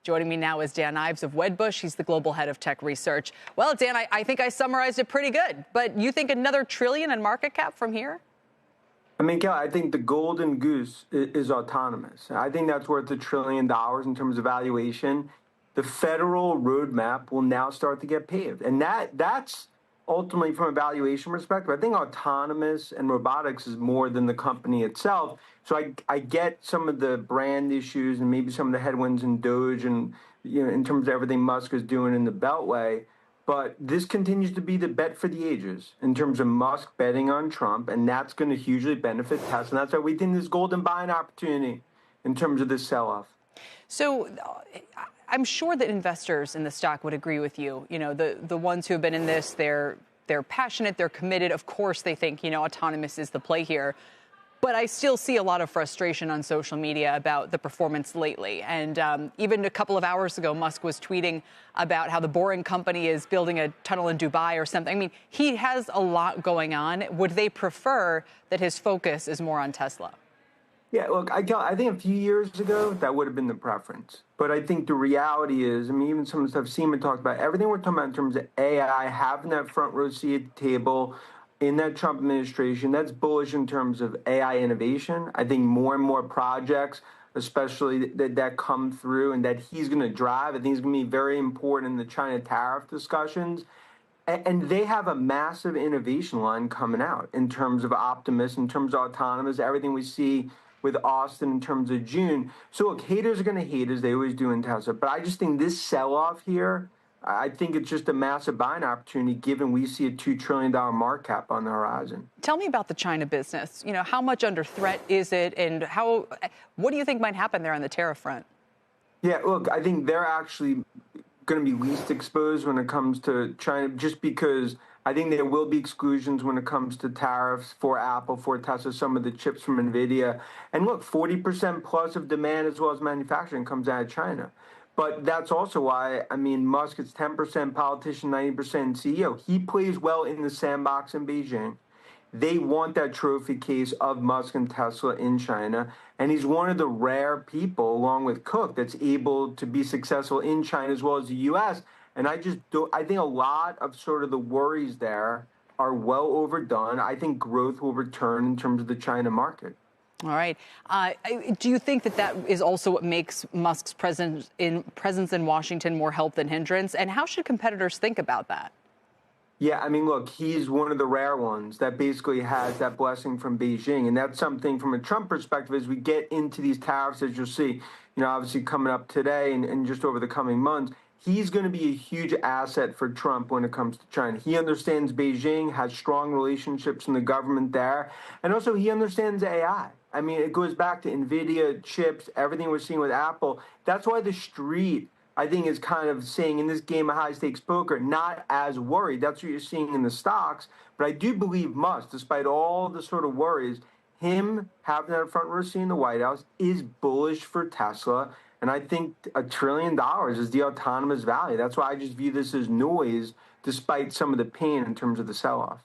Joining me now is Dan Ives of Wedbush. He's the global head of tech research. Well, Dan, I think I summarized it pretty good, but you think another trillion in market cap from here? I mean, Kelly, I think the golden goose is autonomous. I think that's worth $1 trillion in terms of valuation. The federal roadmap will now start to get paved. And that's ultimately, from a valuation perspective, I think autonomous and robotics is more than the company itself. So I get some of the brand issues and maybe some of the headwinds in Doge and, in terms of everything Musk is doing in the Beltway. But this continues to be the bet for the ages in terms of Musk betting on Trump, and that's going to hugely benefit Tesla. And that's why we think this golden buying opportunity in terms of this sell-off. So I'm sure that investors in the stock would agree with you. The ones who have been in this, they're passionate, they're committed. Of course, they think, autonomous is the play here. But I still see a lot of frustration on social media about the performance lately. And even a couple of hours ago, Musk was tweeting about how the Boring Company is building a tunnel in Dubai or something. I mean, he has a lot going on. Would they prefer that his focus is more on Tesla? Yeah, look, I think a few years ago, that would have been the preference. But I think the reality is, even some of the stuff Seaman talked about, everything we're talking about in terms of AI, having that front row seat at the table in that Trump administration, that's bullish in terms of AI innovation. I think more and more projects, especially that come through and that he's going to drive, I think is going to be very important in the China tariff discussions. And they have a massive innovation line coming out in terms of Optimus, in terms of autonomous, everything we see with Austin in terms of June. So look, haters are going to hate as they always do in Tesla. But I just think this sell-off here, I think it's just a massive buying opportunity given we see a $2 trillion market cap on the horizon. Tell me about the China business. How much under threat is it, and what do you think might happen there on the tariff front? Yeah, look, I think they're actually going to be least exposed when it comes to China, just because I think there will be exclusions when it comes to tariffs for Apple, for Tesla, some of the chips from NVIDIA. And look, 40% plus of demand as well as manufacturing comes out of China. But that's also why, Musk is 10% politician, 90% CEO. He plays well in the sandbox in Beijing. They want that trophy case of Musk and Tesla in China. And he's one of the rare people, along with Cook, that's able to be successful in China as well as the U.S. And I think a lot of sort of the worries there are well overdone. I think growth will return in terms of the China market. All right. Do you think that is also what makes Musk's presence in Washington more help than hindrance? And how should competitors think about that? Yeah, look, he's one of the rare ones that basically has that blessing from Beijing. And that's something from a Trump perspective as we get into these tariffs, as you'll see, obviously coming up today and just over the coming months. He's going to be a huge asset for Trump when it comes to China. He understands Beijing, has strong relationships in the government there, and also he understands AI. It goes back to NVIDIA, chips, everything we're seeing with Apple. That's why the street, I think, is kind of saying in this game of high-stakes poker, not as worried. That's what you're seeing in the stocks. But I do believe Musk, despite all the sort of worries, him having that front row seat in the White House is bullish for Tesla. And I think $1 trillion is the autonomous value. That's why I just view this as noise, despite some of the pain in terms of the sell-off.